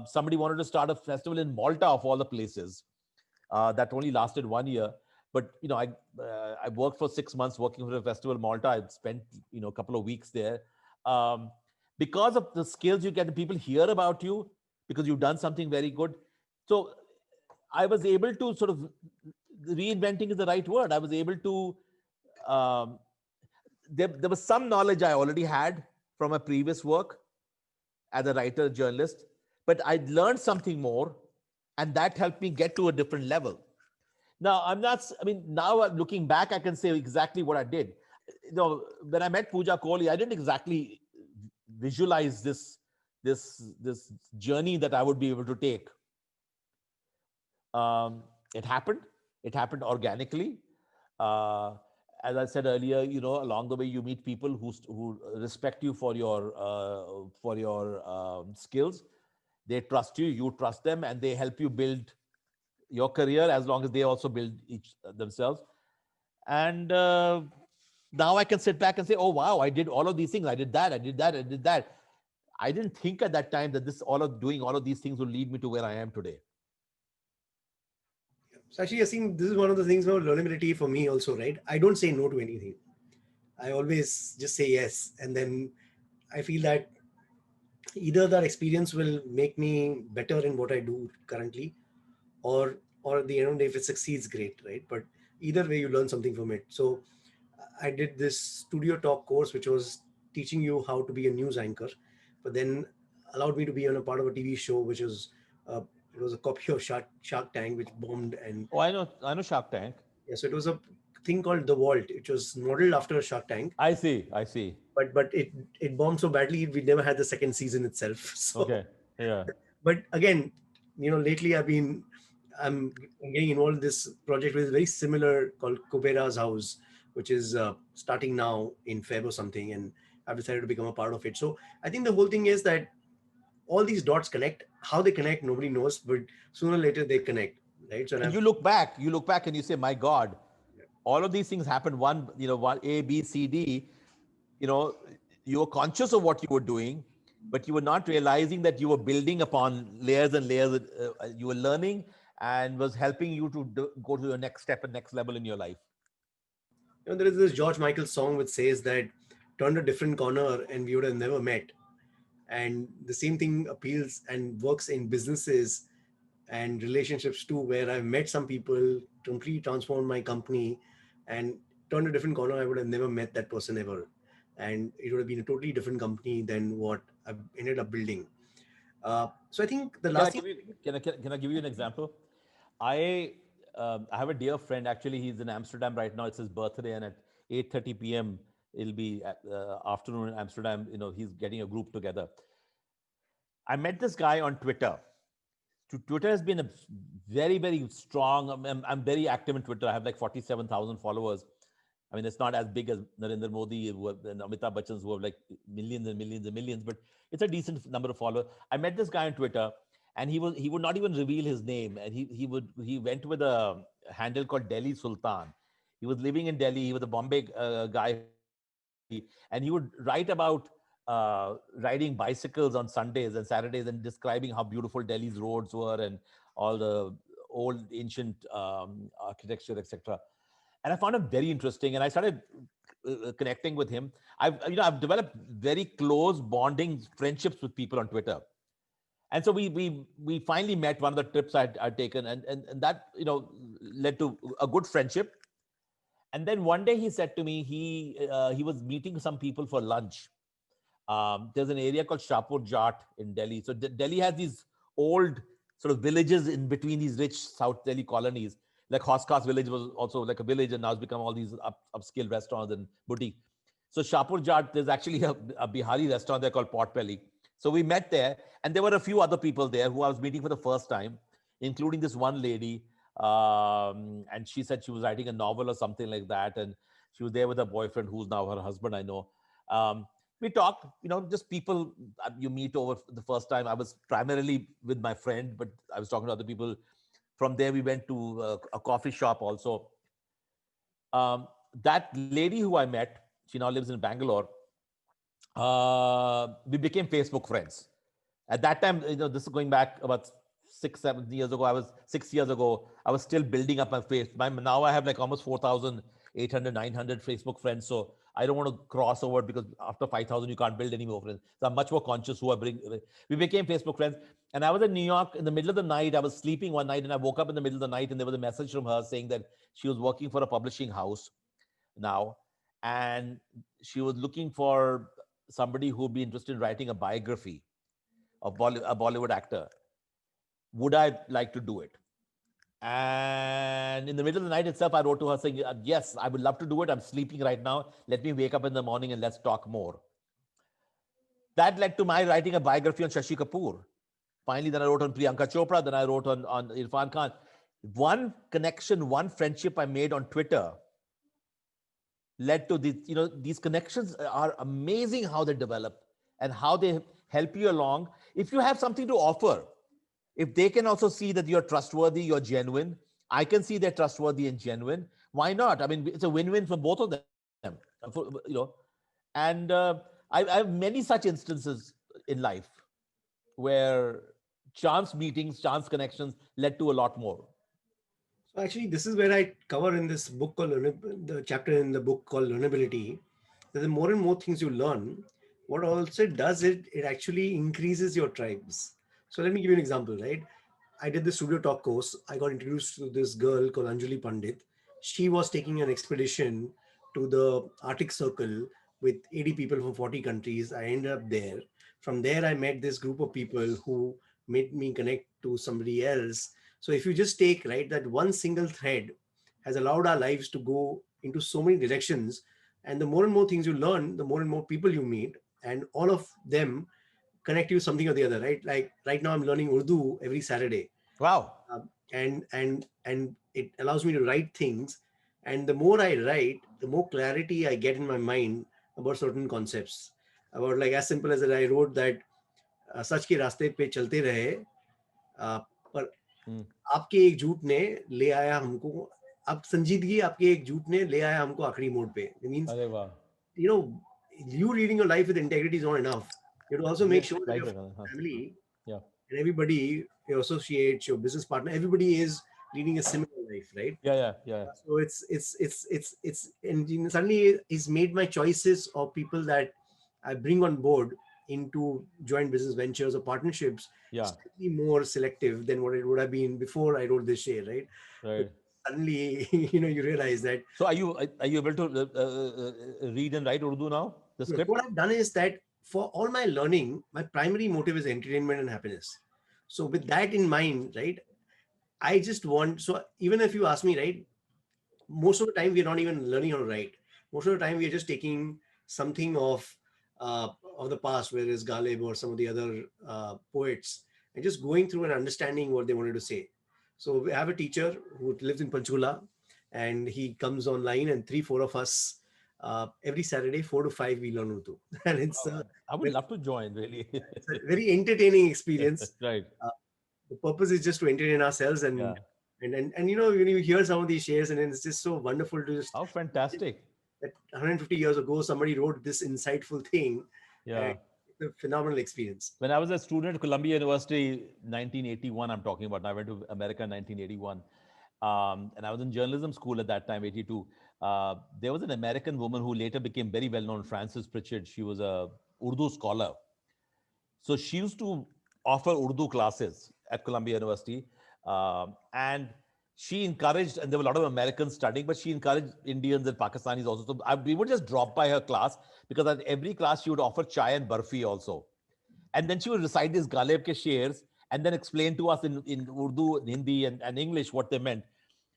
Somebody wanted to start a festival in Malta, of all the places. That only lasted 1 year. But, I worked for 6 months working for a festival in Malta. I spent, a couple of weeks there. Because of the skills you get, people hear about you because you've done something very good. So I was able to sort of reinventing is the right word. I was able to, um, there was some knowledge I already had from my previous work as a writer, journalist, but I learned something more, and that helped me get to a different level. Now, now looking back, I can say exactly what I did. When I met Pooja Kohli, I didn't exactly visualize this journey that I would be able to take. It happened. It happened organically. As I said earlier, along the way you meet people who respect you for your skills. They trust you, you trust them, and they help you build your career as long as they also build each themselves. And now I can sit back and say, oh wow, I did all of these things. I did that. I did that. I did that. I didn't think at that time that doing all of these things will lead me to where I am today. So actually, I think this is one of the things about learnability for me also, right? I don't say no to anything. I always just say yes. And then I feel that either that experience will make me better in what I do currently, or at the end of the day, if it succeeds, great, right? But either way, you learn something from it. So I did this Studio Talk course, which was teaching you how to be a news anchor, but then allowed me to be on a part of a TV show, which was it was a copy of Shark Tank, which bombed. And Oh, I know Shark Tank. yeah, so it was a thing called The Vault, which was modeled after Shark Tank, I see. but it bombed so badly we never had the second season itself. So, Okay. Yeah. but again, lately I'm getting involved in this project which is very similar called Kubera's House, which is starting now in Feb or something, and I've decided to become a part of it. So I think the whole thing is that all these dots connect. How they connect, nobody knows, but sooner or later they connect, right? So And you look back and you say, my God, all of these things happened. One A, B, C, D, you were conscious of what you were doing, but you were not realizing that you were building upon layers and layers. You were learning and was helping you to go to the next step and next level in your life. there is this George Michael song which says that turned a different corner and we would have never met. And the same thing appeals and works in businesses and relationships too, where I've met some people, completely transformed my company and turned a different corner. I would have never met that person ever. And it would have been a totally different company than what I've ended up building. So I think the last Can I give you an example? I have a dear friend. Actually, he's in Amsterdam right now. It's his birthday, and at 8:30 p.m. it'll be afternoon in Amsterdam. He's getting a group together. I met this guy on Twitter. Twitter has been a very, very strong. I'm very active in Twitter. I have like 47,000 followers. I mean, it's not as big as Narendra Modi and Amitabh Bachchan's, who have like millions and millions and millions, but it's a decent number of followers. I met this guy on Twitter, and he would not even reveal his name, and he went with a handle called Delhi Sultan. He was living in Delhi. He was a Bombay guy, and he would write about riding bicycles on Sundays and Saturdays and describing how beautiful Delhi's roads were and all the old ancient architecture, etc. And I found him very interesting, and I started connecting with him. I've developed very close bonding friendships with people on Twitter. And so we finally met one of the trips I'd taken, and that led to a good friendship. And then one day he said to me, he was meeting some people for lunch. There's an area called Shahpur Jat in Delhi. So Delhi has these old sort of villages in between these rich South Delhi colonies. Like Hoskas village was also like a village, and now it's become all these upscale restaurants and boutique. So Shahpur Jat, there's actually a Bihari restaurant there called Potbelly. So we met there, and there were a few other people there who I was meeting for the first time, including this one lady. And she said she was writing a novel or something like that. And she was there with her boyfriend, who's now her husband, I know. We talked, just people you meet over the first time. I was primarily with my friend, but I was talking to other people. From there, we went to a coffee shop also. That lady who I met, she now lives in Bangalore. We became Facebook friends. At that time, this is going back about 6-7 years ago. 6 years ago, I was still building up my face. Now I have like almost 4,800, 900 Facebook friends. So I don't want to cross over because after 5,000 you can't build any more friends. So I'm much more conscious who I bring. We became Facebook friends, and I was in New York in the middle of the night. I was sleeping one night, and I woke up in the middle of the night, and there was a message from her saying that she was working for a publishing house now, and she was looking for somebody who would be interested in writing a biography of a Bollywood actor. Would I like to do it? And in the middle of the night itself, I wrote to her saying, yes, I would love to do it. I'm sleeping right now. Let me wake up in the morning and let's talk more. That led to my writing a biography on Shashi Kapoor. Finally, then I wrote on Priyanka Chopra. Then I wrote on Irfan Khan. One connection, one friendship I made on Twitter led to these, these connections are amazing how they develop and how they help you along. If you have something to offer, if they can also see that you're trustworthy, you're genuine, I can see they're trustworthy and genuine. Why not? I mean, it's a win-win for both of them. And I have many such instances in life where chance meetings, chance connections led to a lot more. So actually, this is where I cover in this book called the chapter in the book called Learnability. That the more and more things you learn, what also it does it actually increases your tribes. So let me give you an example, right? I did the Studio Talk course. I got introduced to this girl called Anjali Pandit. She was taking an expedition to the Arctic Circle with 80 people from 40 countries. I ended up there. From there, I met this group of people who made me connect to somebody else. So if you just take, right, that one single thread has allowed our lives to go into so many directions. And the more and more things you learn, the more and more people you meet, and all of them connect you something or the other, right? Like right now I'm learning Urdu every Saturday. Wow. And it allows me to write things. And the more I write, the more clarity I get in my mind about certain concepts. About like as simple as that I wrote that सच के रास्ते पे चलते रहे पर आपके एक झूठ ने ले आया हमको अब संजीदगी आपके एक झूठ ने ले आया हमको आखिरी मोड़ पे. It means, you reading your life with integrity is not enough. You have to also make sure that your family and everybody, your associates, your business partner, everybody is leading a similar life, right? Yeah. So it's and suddenly it's made my choices of people that I bring on board into joint business ventures or partnerships slightly more selective than what it would have been before I wrote this share, right? But suddenly, you realize that. So are you able to read and write Urdu now? The script? What I've done is that for all my learning, my primary motive is entertainment and happiness. So with that in mind, right, I just want, so even if you ask me, right, most of the time we're not even learning how to write. Most of the time we're just taking something of the past, whether it's Ghalib or some of the other poets, and just going through and understanding what they wanted to say. So we have a teacher who lives in Panchkula, and he comes online, and 3-4 of us every Saturday, 4 to 5, we learn Urdu. And it's I would love to join, really. It's a very entertaining experience. Right. The purpose is just to entertain ourselves and when you hear some of these shares, and it's just so wonderful to just. How fantastic. That 150 years ago, somebody wrote this insightful thing. Yeah. It's a phenomenal experience. When I was a student at Columbia University, 1981, I'm talking about. I went to America in 1981. And I was in journalism school at that time, 82. There was an American woman who later became very well known, Frances Pritchard. She was a Urdu scholar. So she used to offer Urdu classes at Columbia University. And she encouraged, and there were a lot of Americans studying, but she encouraged Indians and Pakistanis also. So we would just drop by her class, because at every class she would offer chai and barfi also. And then she would recite these Ghalib ke shares and then explain to us in Urdu, Hindi, and English what they meant.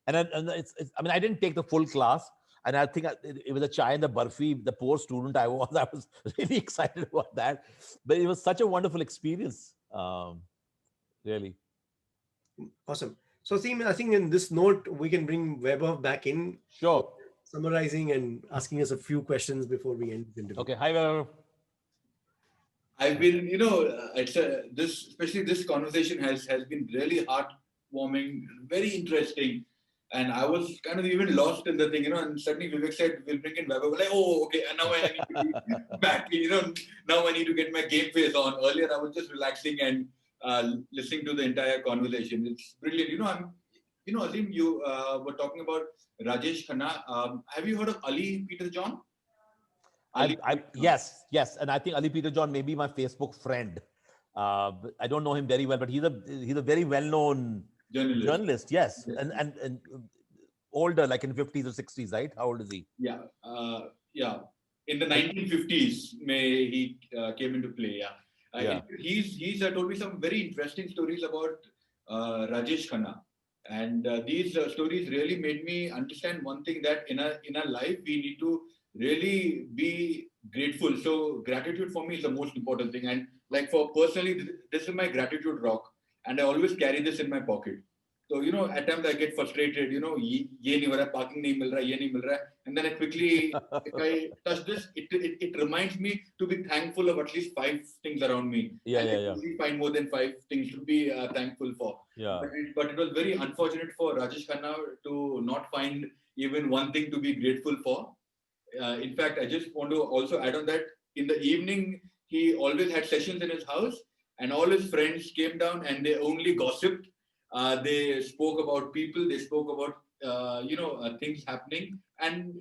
And I didn't take the full class. And I think it was a chai and the barfi, the poor student I was really excited about that. But it was such a wonderful experience, really. Awesome. So, Seem, I think in this note, we can bring Vaibhav back in. Sure. Summarizing and asking us a few questions before we end the interview. Okay. Hi, Vaibhav. I've been, especially this conversation has been really heartwarming, very interesting. And I was kind of even lost in the thing, and suddenly Vivek said, we'll bring in Vaibhav. Like, oh, okay. And now I need to be back, now I need to get my game face on. Earlier, I was just relaxing and listening to the entire conversation. It's brilliant. Azim, you were talking about Rajesh Khanna. Have you heard of Ali Peter John? Ali Peter John. Yes, and I think Ali Peter John may be my Facebook friend. I don't know him very well, but he's a very well-known journalist. Yes, and older, like in 50s or 60s, right? How old is he? Yeah, yeah. In the 1950s, he came into play. Yeah, Yeah. he's told me some very interesting stories about Rajesh Khanna, and these stories really made me understand one thing, that in our life we need to really be grateful. So gratitude for me is the most important thing, and like for personally, this is my gratitude rock, and I always carry this in my pocket. So, at times I get frustrated, ye nahi ho raha, parking nahi mil raha, ye nahi mil raha. And then I quickly, if I touch this, it reminds me to be thankful of at least 5 things around me. Yeah, And yeah, I yeah. usually find more than 5 things to be thankful for. Yeah. But it was very unfortunate for Rajesh Khanna to not find even one thing to be grateful for. In fact, I just want to also add on that in the evening, he always had sessions in his house, and all his friends came down and they only gossiped. They spoke about people, they spoke about things happening, and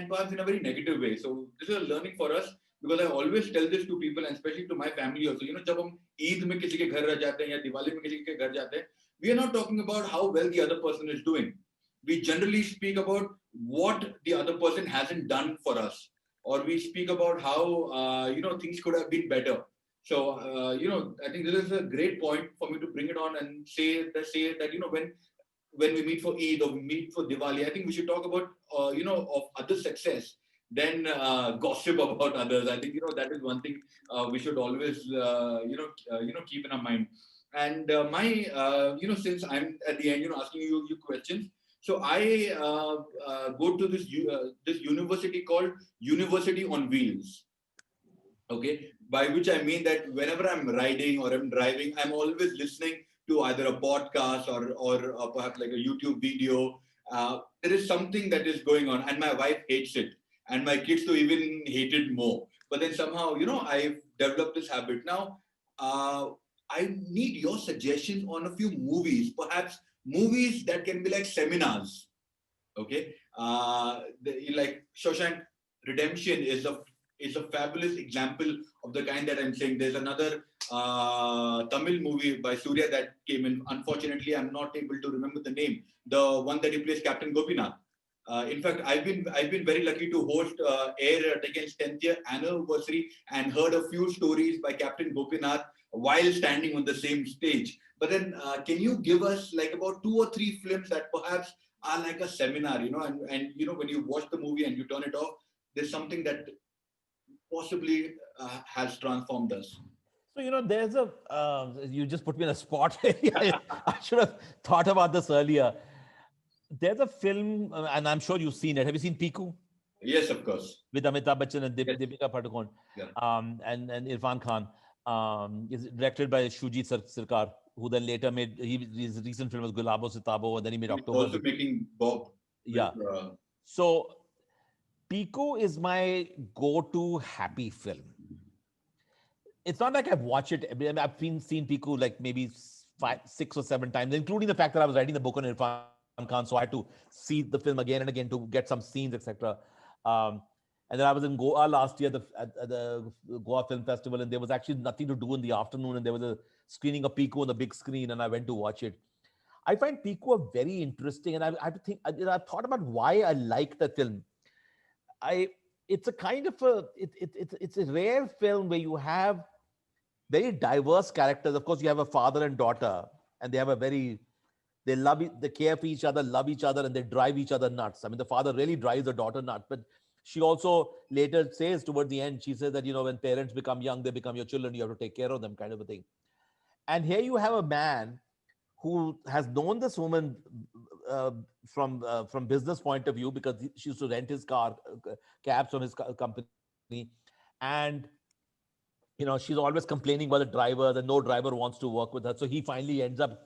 perhaps in a very negative way. So this is a learning for us, because I always tell this to people, and especially to my family also. जब हम ईद में किसी के घर रह जाते हैं या दिवाली में किसी के घर जाते हैं, we are not talking about how well the other person is doing. We generally speak about what the other person hasn't done for us, or we speak about how things could have been better. So I think this is a great point for me to bring it on and say that when we meet for Eid or we meet for Diwali, I think we should talk about of other success than gossip about others. I think that is one thing we should always keep in our mind. And my since I'm at the end asking you questions, so I go to this university called University on Wheels. Okay, by which I mean that whenever I'm riding or I'm driving, I'm always listening to either a podcast or perhaps like a YouTube video. There is something that is going on, and my wife hates it, and my kids to even hate it more. But then somehow, I've developed this habit. Now, I need your suggestions on a few movies, perhaps movies that can be like seminars. Okay, like Shawshank Redemption is a fabulous example of the kind that I'm saying. There's another Tamil movie by Surya that came in. Unfortunately, I'm not able to remember the name. The one that he plays Captain Gopinath. In fact, I've been very lucky to host Air Against 10th year anniversary and heard a few stories by Captain Gopinath while standing on the same stage. But then, can you give us like about 2 or 3 films that perhaps are like a seminar, and when you watch the movie and you turn it off, there's something that possibly has transformed us. So, there's you just put me in a spot. I should have thought about this earlier. There's a film, and I'm sure you've seen it. Have you seen Piku? Yes, of course. With Amitabh Bachchan and Yes. Deepika Padukone, Yeah. and Irfan Khan. Is directed by Shujit Sirkar, who then later made his recent film was Gulabo Sitabo, and then he made October. Also making Bob. Yeah. So, Piku is my go-to happy film. It's not like I've watched it. I mean, I've seen Piku like maybe 5, 6 or 7 times, including the fact that I was writing the book on Irfan Khan, so I had to see the film again and again to get some scenes, etc. And then I was in Goa last year at the Goa Film Festival, and there was actually nothing to do in the afternoon, and there was a screening of Piku on the big screen, and I went to watch it. I find Piku a very interesting, and I have to think. I've thought about why I like the film. It's a kind of it's a rare film where you have very diverse characters. Of course, you have a father and daughter, and they have they care for each other, love each other, and they drive each other nuts. I mean, the father really drives the daughter nuts, but she also later says toward the end, she says that, when parents become young, they become your children, you have to take care of them, kind of a thing. And here you have a man who has known this woman from business point of view, because she used to rent his cabs from his company. And, she's always complaining about the driver, that no driver wants to work with her. So he finally ends up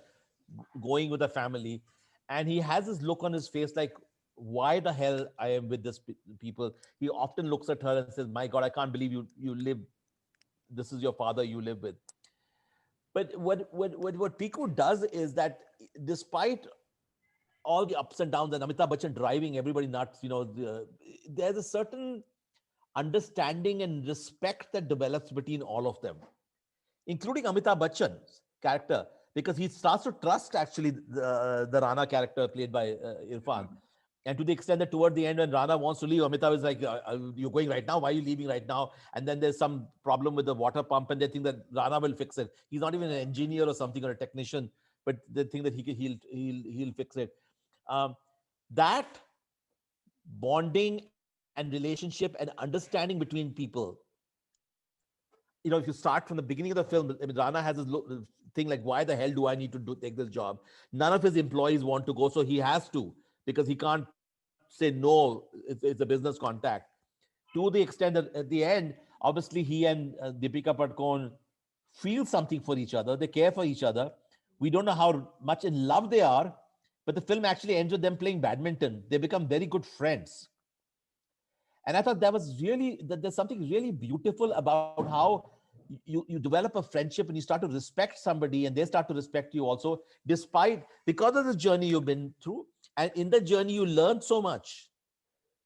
going with the family. And he has this look on his face like, why the hell I am with this people. He often looks at her and says, my God, I can't believe you live. This is your father you live with. But what Piku does is that despite all the ups and downs and Amitabh Bachchan driving everybody nuts, there's a certain understanding and respect that develops between all of them, including Amitabh Bachchan's character, because he starts to trust actually the Rana character played by Irfan. And to the extent that toward the end, when Rana wants to leave, Amitabh is like, "You're going right now? Why are you leaving right now?" And then there's some problem with the water pump, and they think that Rana will fix it. He's not even an engineer or something or a technician, but they think that he'll fix it. Um, that bonding and relationship and understanding between people, if you start from the beginning of the film, I mean, Rana has this thing like, why the hell do I need to take this job? None of his employees want to go, so he has to, because he can't say no. It's a business contact. To the extent that at the end, obviously, he and Deepika Padukone feel something for each other. They care for each other. We don't know how much in love they are, but the film actually ends with them playing badminton. They become very good friends. And I thought that there's something really beautiful about how you develop a friendship and you start to respect somebody and they start to respect you also, because of the journey you've been through. And in the journey, you learned so much.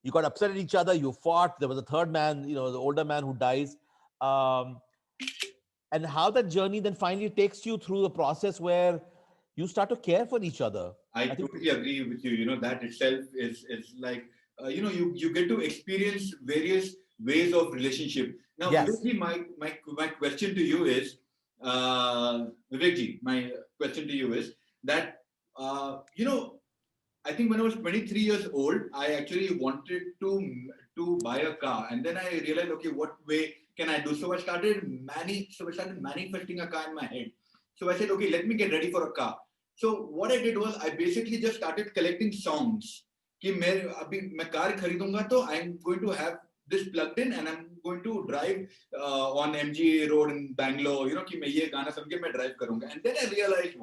You got upset at each other, you fought. There was a third man, the older man who dies. And how that journey then finally takes you through the process where you start to care for each other. I totally agree with you. That itself is like, you get to experience various ways of relationship. Now, Yes. Vivekji, my question to you is, Vivekji, my question to you is that, I think when I was 23 years old, I actually wanted to buy a car, and then I realized, okay, what way can I do? So I started manifesting a car in my head. So I said, okay, let me get ready for a car. So what I did was I basically just started collecting songs. कि मैं car खरीदूंगा तो I'm going to have this plugged in and I'm going to drive on MG Road in Bangalore. कि मैं ये गाना सुन के मैं drive करूंगा. And then I realized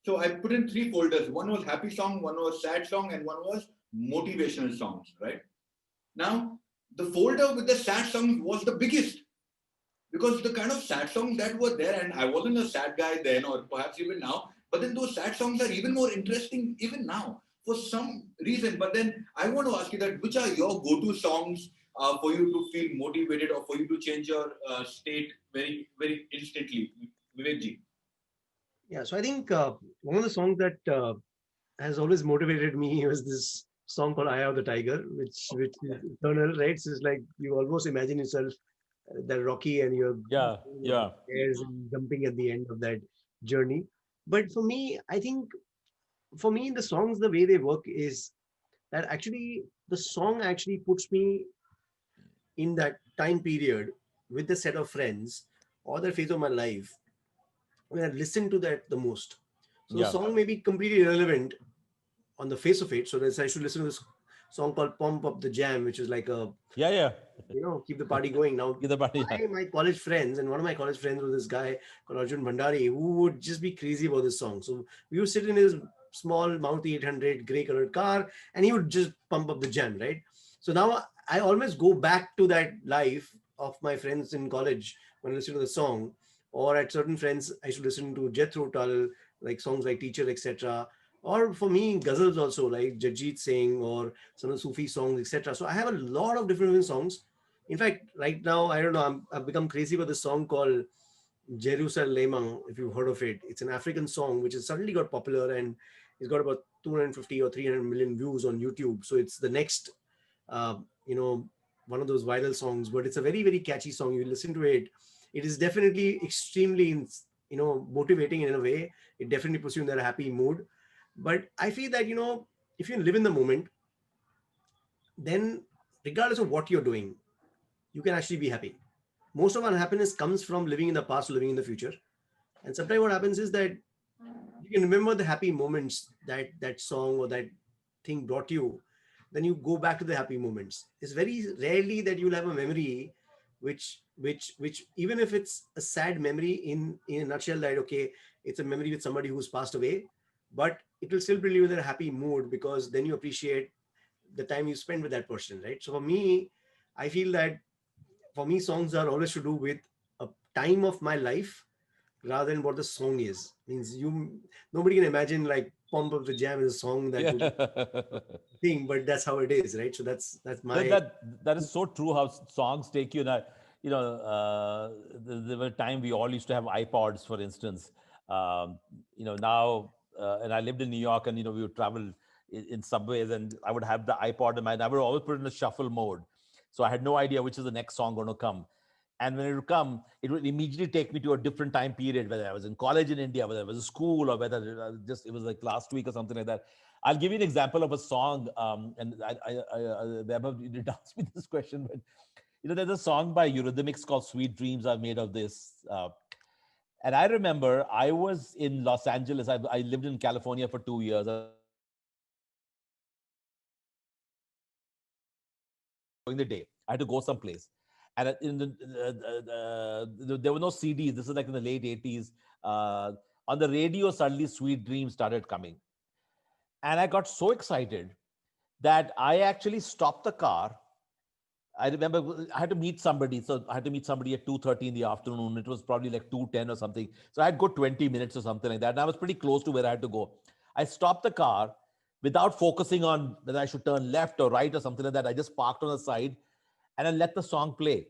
so I put in 3 folders. One was happy song, one was sad song, and one was motivational songs. Right? Now the folder with the sad songs was the biggest, because the kind of sad songs that were there, and I wasn't a sad guy then, or perhaps even now. But then those sad songs are even more interesting even now for some reason. But then I want to ask you that which are your go-to songs for you to feel motivated or for you to change your state very, very instantly, Vivekji? Yeah, so I think one of the songs that has always motivated me was this song called "Eye of the Tiger," which is eternal, right? So it's like you almost imagine yourself that Rocky and you're stairs and jumping at the end of that journey. But for me, I think the songs, the way they work is that actually the song actually puts me in that time period with a set of friends or that phase of my life when I listen to that the most. So the song may be completely irrelevant on the face of it. So I should listen to this song called "Pump Up the Jam," which is like keep the party going. Now, my college friends, and one of my college friends was this guy called Arjun Bhandari, who would just be crazy about this song. So we would sit in his small Maruti 800 gray colored car, and he would just pump up the jam, right? So now I always go back to that life of my friends in college when I listen to the song, or at certain friends, I should listen to Jethro Tull, like songs like Teacher, etc. Or for me, ghazals also, like Jagjit Singh or some of the Sufi songs, etc. So I have a lot of different songs. In fact, right now, I don't know, I've become crazy about this song called Jerusalem, if you've heard of it. It's an African song which has suddenly got popular and it's got about 250 or 300 million views on YouTube. So it's the next, one of those viral songs, but it's a very, very catchy song. You listen to it. It is definitely extremely, motivating in a way. It definitely puts you in that happy mood. But I feel that, if you live in the moment, then regardless of what you're doing, you can actually be happy. Most of our happiness comes from living in the past or living in the future. And sometimes what happens is that you can remember the happy moments that song or that thing brought you. Then you go back to the happy moments. It's very rarely that you'll have a memory which even if it's a sad memory in a nutshell, that okay, it's a memory with somebody who's passed away, but it will still bring you in a happy mood because then you appreciate the time you spend with that person, right? So for me, I feel that for me, songs are always to do with a time of my life rather than what the song is. Means nobody can imagine like Pump Up the Jam is a song that would Yeah. sing, but that's how it is, right? So that's that, my that is so true how songs take you. And there were a time we all used to have iPods, for instance. Now, and I lived in New York, and we would travel in subways, and I would have the iPod in my, and I would always put it in a shuffle mode. So I had no idea which is the next song going to come. And when it would come, it would immediately take me to a different time period, whether I was in college in India, whether it was a school, or whether it was like last week or something like that. I'll give you an example of a song, and Vaibhav, you did ask me this question, but there's a song by Eurythmics called "Sweet Dreams Are Made of This," and I remember I was in Los Angeles. I lived in California for 2 years. During the day, I had to go someplace, and there were no CDs. This is like in the late 80s. On the radio, suddenly "Sweet Dreams" started coming, and I got so excited that I actually stopped the car. I remember I had to meet somebody. So I had to meet somebody at 2:30 in the afternoon. It was probably like 2:10 or something. So I had go 20 minutes or something like that. And I was pretty close to where I had to go. I stopped the car without focusing on whether I should turn left or right or something like that. I just parked on the side and I let the song play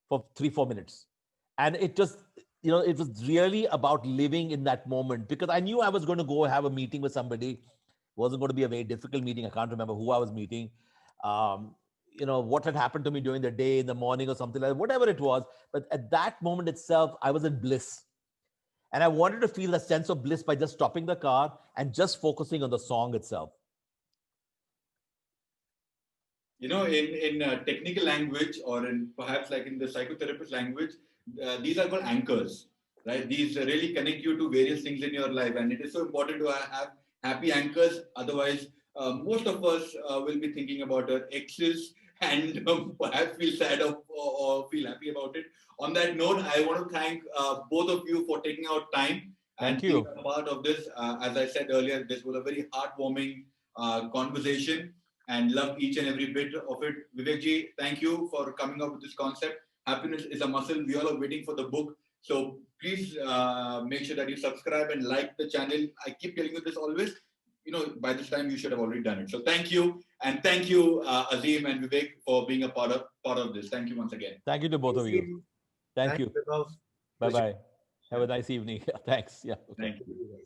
for 3-4 minutes. And it just, it was really about living in that moment, because I knew I was going to go have a meeting with somebody. It wasn't going to be a very difficult meeting. I can't remember who I was meeting. What had happened to me during the day, in the morning or something like that, whatever it was. But at that moment itself, I was in bliss. And I wanted to feel a sense of bliss by just stopping the car and just focusing on the song itself. In technical language, or in perhaps like in the psychotherapist language, these are called anchors, right? These really connect you to various things in your life. And it is so important to have happy anchors. Otherwise, most of us will be thinking about our exes and perhaps feel sad or feel happy about it. On that note, I want to thank both of you for taking out time and Thank you. being a part of this. As I said earlier, this was a very heartwarming conversation, and love each and every bit of it. Vivekji, thank you for coming up with this concept. Happiness is a muscle. We all are waiting for the book. So please make sure that you subscribe and like the channel. I keep telling you this always. By this time you should have already done it. So thank you. And thank you, Azim and Vivek, for being a part of this. Thank you once again. Thank you to both of you. Thank you. Vaibhav. Bye-bye. Have a nice evening. Thanks. Yeah. Okay. Thank you.